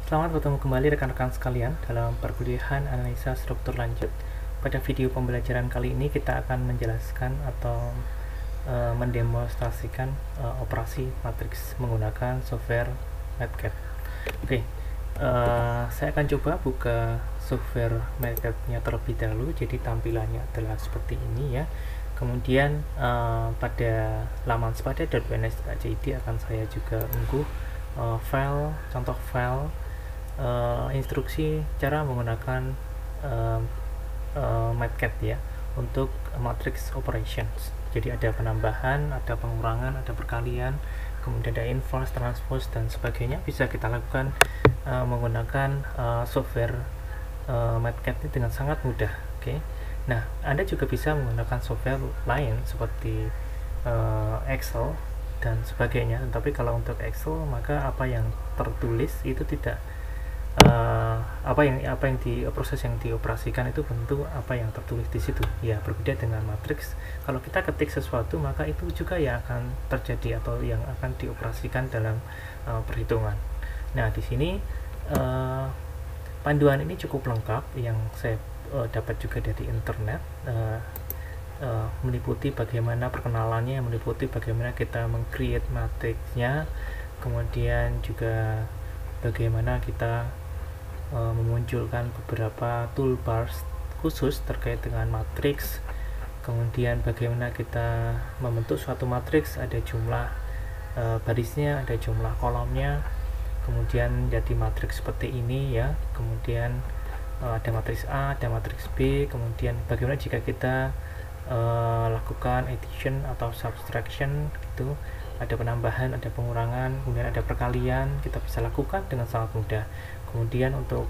Selamat bertemu kembali rekan-rekan sekalian dalam perkuliahan analisa struktur lanjut. Pada video pembelajaran kali ini kita akan menjelaskan atau mendemonstrasikan operasi matriks menggunakan software MATLAB. Oke, saya akan coba buka software MATLAB-nya terlebih dahulu. Jadi tampilannya adalah seperti ini ya. Kemudian pada laman sepada.wns.id akan saya juga unggah contoh file instruksi cara menggunakan MATLAB ya untuk matrix operations. Jadi ada penambahan, ada pengurangan, ada perkalian, kemudian ada inverse, transpose dan sebagainya bisa kita lakukan menggunakan software MATLAB ini dengan sangat mudah. Oke. Nah, Anda juga bisa menggunakan software lain seperti Excel dan sebagainya. Tapi kalau untuk Excel maka apa yang tertulis itu tidak proses yang dioperasikan itu tentu apa yang tertulis di situ ya, berbeda dengan matriks. Kalau kita ketik sesuatu maka itu juga yang akan terjadi atau yang akan dioperasikan dalam perhitungan. Nah, di sini panduan ini cukup lengkap yang saya dapat juga dari internet, meliputi bagaimana perkenalannya, meliputi bagaimana kita meng-create matriksnya, kemudian juga bagaimana kita memunculkan beberapa toolbars khusus terkait dengan matriks, kemudian bagaimana kita membentuk suatu matriks, ada jumlah barisnya, ada jumlah kolomnya, kemudian jadi matriks seperti ini ya, kemudian ada matriks A, ada matriks B, kemudian bagaimana jika kita lakukan addition atau subtraction gitu, ada penambahan, ada pengurangan, kemudian ada perkalian, kita bisa lakukan dengan sangat mudah. Kemudian untuk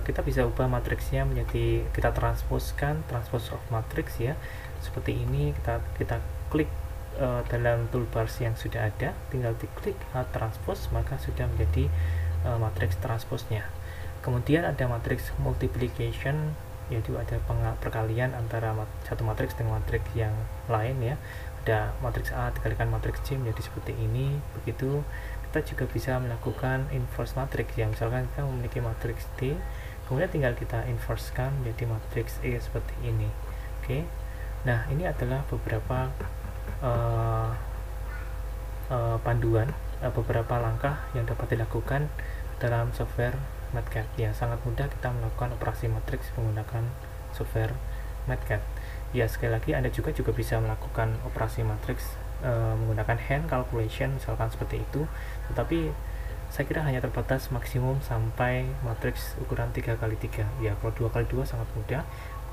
kita bisa ubah matriksnya menjadi, kita transposkan, transpose of matrix ya, seperti ini. Kita klik dalam toolbars yang sudah ada, tinggal diklik transpose, maka sudah menjadi matriks transposnya. Kemudian ada matriks multiplication, yaitu ada perkalian antara satu matriks dengan matriks yang lain ya. Ada matriks A dikalikan matriks C menjadi seperti ini. Begitu kita juga bisa melakukan inverse matrix ya, misalkan kita memiliki matriks D, kemudian tinggal kita inversekan menjadi matriks E seperti ini. Oke. Nah, ini adalah beberapa panduan, beberapa langkah yang dapat dilakukan dalam software MATLAB ya. Sangat mudah kita melakukan operasi matriks menggunakan software MATLAB ya. Sekali lagi, Anda juga bisa melakukan operasi matriks menggunakan hand calculation misalkan seperti itu, tetapi saya kira hanya terbatas maksimum sampai matriks ukuran 3x3 ya. Kalau 2x2 sangat mudah,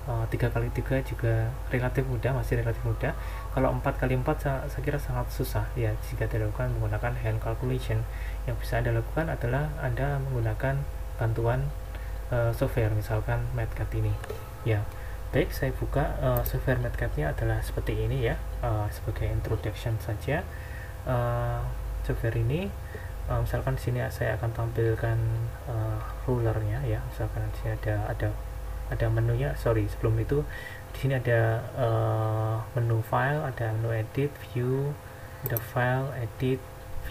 3x3 juga relatif mudah, masih relatif mudah. Kalau 4x4 saya kira sangat susah ya jika dilakukan menggunakan hand calculation. Yang bisa Anda lakukan adalah Anda menggunakan bantuan software, misalkan MATLAB ini ya. Baik, saya buka software MATLAB-nya adalah seperti ini ya, sebagai introduction saja. Software ini, misalkan di sini saya akan tampilkan rulernya ya. Misalkan di sini ada menunya. Sorry, sebelum itu di sini ada menu file, ada menu edit, view, ada file, edit,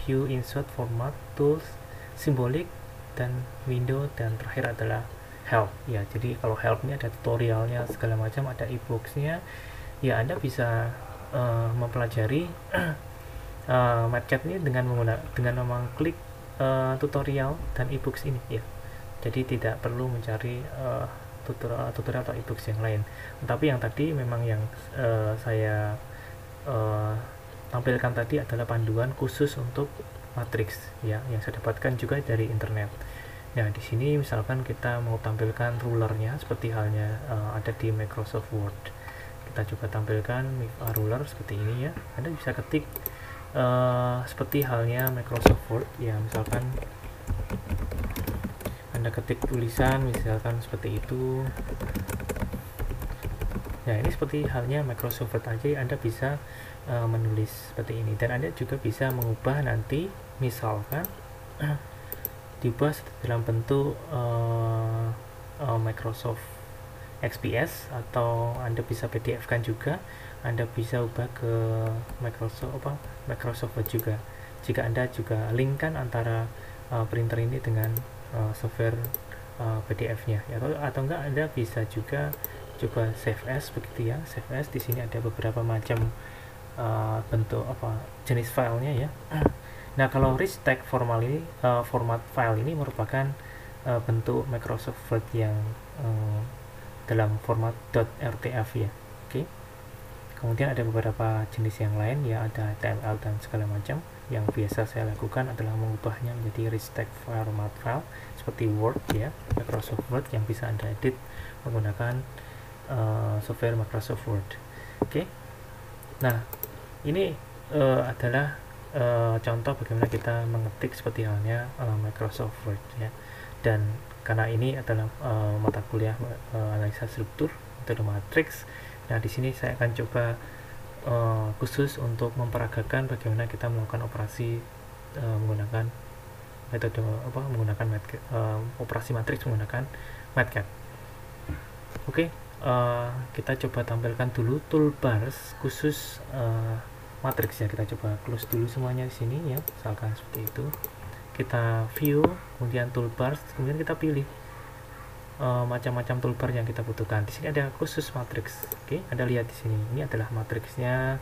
view, insert, format, tools, symbolic, dan window, dan terakhir adalah help ya. Jadi kalau help ini ada tutorialnya segala macam, ada e-booksnya ya. Anda bisa mempelajari MATLAB ini dengan mengklik tutorial dan e-books ini ya. Jadi tidak perlu mencari tutorial atau e-books yang lain. Tapi yang tadi memang yang saya tampilkan tadi adalah panduan khusus untuk matriks ya, yang saya dapatkan juga dari internet. Nah, di sini misalkan kita mau tampilkan rulernya seperti halnya ada di Microsoft Word. Kita coba tampilkan ruler seperti ini ya. Anda bisa ketik seperti halnya Microsoft Word ya. Misalkan Anda ketik tulisan misalkan seperti itu. Nah, ini seperti halnya Microsoft Word aja, Anda bisa menulis seperti ini. Dan Anda juga bisa mengubah nanti, misalkan diubah dalam bentuk Microsoft XPS, atau Anda bisa PDF kan juga. Anda bisa ubah ke Microsoft Word juga. Jika Anda juga linkkan antara printer ini dengan software PDF-nya ya, atau enggak Anda bisa juga coba save as begitu ya. Save as di sini ada beberapa macam bentuk jenis filenya ya. Nah, kalau rich text format file ini merupakan bentuk Microsoft Word yang dalam format .rtf ya. Oke. Kemudian ada beberapa jenis yang lain ya, ada HTML dan segala macam. Yang biasa saya lakukan adalah mengubahnya menjadi rich text format file seperti Word ya, Microsoft Word yang bisa Anda edit menggunakan software Microsoft Word. Oke. Nah, ini adalah contoh bagaimana kita mengetik seperti halnya Microsoft Word ya. Dan karena ini adalah mata kuliah analisa struktur metode matriks, nah di sini saya akan coba khusus untuk memperagakan bagaimana kita melakukan operasi menggunakan metode menggunakan operasi matriks menggunakan MATLAB. Oke. Kita coba tampilkan dulu toolbars khusus matriks ya. Kita coba close dulu semuanya di sini ya, misalkan seperti itu. Kita view, kemudian toolbars, kemudian kita pilih macam-macam toolbar yang kita butuhkan. Di sini ada khusus matriks. Oke, Anda lihat di sini. Ini adalah matriksnya,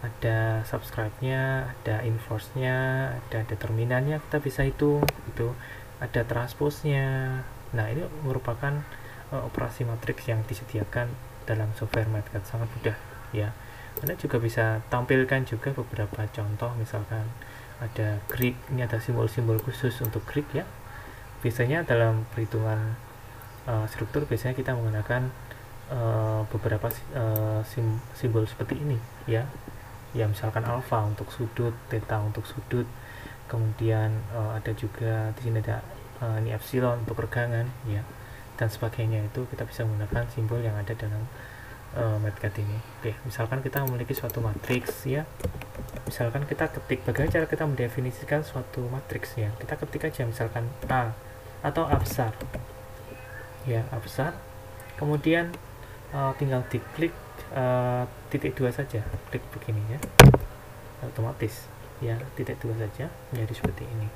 ada subscribe-nya, ada inverse-nya, ada determinannya, kita bisa hitung itu, ada transpose-nya. Nah, ini merupakan operasi matriks yang disediakan dalam software MATLAB, sangat mudah ya. Anda juga bisa tampilkan juga beberapa contoh, misalkan ada Greek, ini ada simbol-simbol khusus untuk Greek ya. Biasanya dalam perhitungan struktur biasanya kita menggunakan beberapa simbol seperti ini ya. Ya, misalkan alfa untuk sudut, theta untuk sudut, kemudian ada juga di sini ada ini epsilon untuk regangan ya, dan sebagainya. Itu kita bisa menggunakan simbol yang ada dalam MATLAB ini. Oke, misalkan kita memiliki suatu matriks ya, misalkan kita ketik, bagaimana cara kita mendefinisikan suatu matriks ya, kita ketik aja misalkan A atau A besar ya, A besar, kemudian tinggal diklik titik 2 saja, klik begini ya, otomatis ya, titik 2 saja menjadi seperti ini.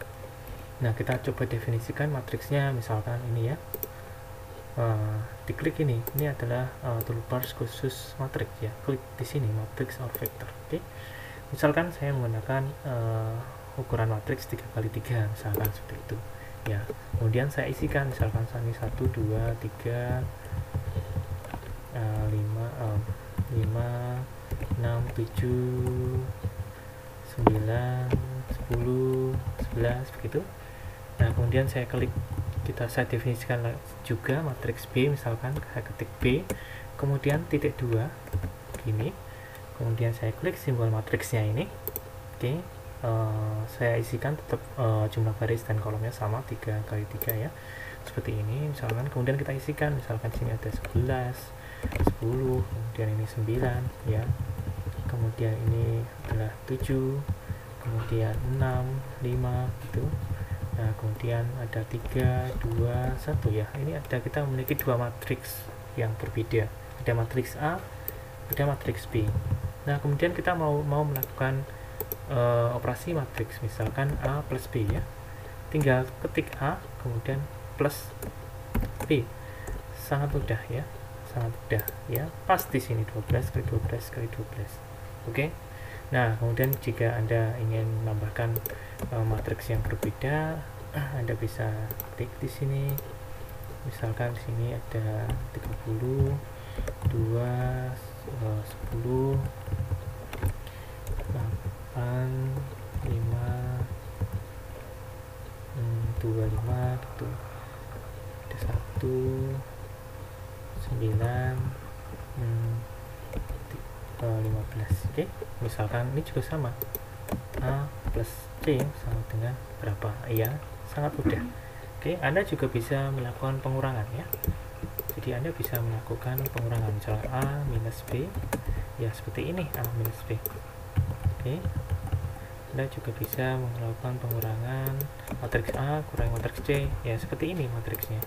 Nah, kita coba definisikan matriksnya, misalkan ini ya, diklik ini adalah toolbars khusus matriks ya, klik di sini matriks or vector. Oke, misalkan saya menggunakan ukuran matriks 3x3 misalkan seperti itu ya, kemudian saya isikan misalkan ini 1, 2, 3, 5, 6, 7, 9, 10, 11 begitu. Nah, kemudian saya klik, saya definisikan juga matriks B, misalkan saya ketik B, kemudian titik 2 gini, kemudian saya klik simbol matriksnya ini. Oke, saya isikan tetap jumlah baris dan kolomnya sama 3x3 ya, seperti ini misalkan. Kemudian kita isikan, misalkan sini ada 11, 10, kemudian ini 9 ya, kemudian ini adalah 7, kemudian 6, 5 gitu. Nah, kemudian ada 3, 2, 1 ya. Ini ada, kita memiliki dua matriks yang berbeda, ada matriks A, ada matriks B. Nah, kemudian kita mau melakukan operasi matriks, misalkan A plus B ya, tinggal ketik A kemudian plus B, sangat mudah ya, sangat mudah ya, pas di sini 12 kali 12 kali 12. Oke. Nah, kemudian jika Anda ingin menambahkan matriks yang berbeda, Anda bisa klik di sini, misalkan di sini ada 30, 2, 10, 8, 5, 25 gitu, ada 1, 9, 15. Oke, misalkan ini juga sama, A plus C sama dengan berapa ya, sangat mudah. Oke, Anda juga bisa melakukan pengurangan ya, jadi Anda bisa melakukan pengurangan, misalnya A minus B ya, seperti ini, A minus B. Oke, Anda juga bisa melakukan pengurangan matriks A kurang matriks C ya, seperti ini matriksnya.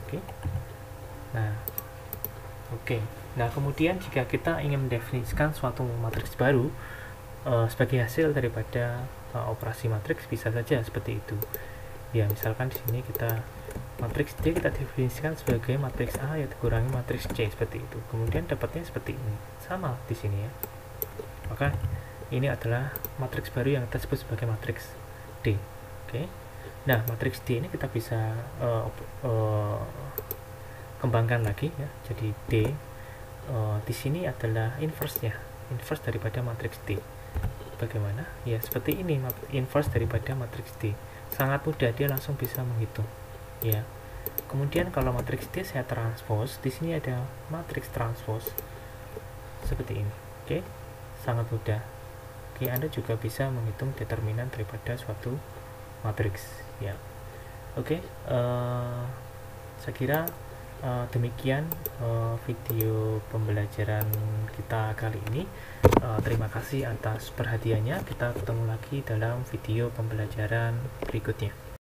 Oke. Nah, kemudian jika kita ingin mendefinisikan suatu matriks baru sebagai hasil daripada operasi matriks, bisa saja seperti itu. Ya, misalkan di sini kita matriks D kita definisikan sebagai matriks A ya dikurangi matriks C, seperti itu. Kemudian dapatnya seperti ini. Sama di sini ya. Maka ini adalah matriks baru yang kita sebut sebagai matriks D. Oke. Nah, matriks D ini kita bisa kembangkan lagi ya. Jadi D di sini adalah inverse daripada matriks D. Bagaimana? Ya, seperti ini inverse daripada matriks D. Sangat mudah, dia langsung bisa menghitung. Ya. Kemudian kalau matriks D saya transpose, di sini ada matriks transpose seperti ini. Oke. Sangat mudah. Oke, Anda juga bisa menghitung determinan daripada suatu matriks, ya. Oke, saya kira demikian video pembelajaran kita kali ini. Terima kasih atas perhatiannya. Kita ketemu lagi dalam video pembelajaran berikutnya.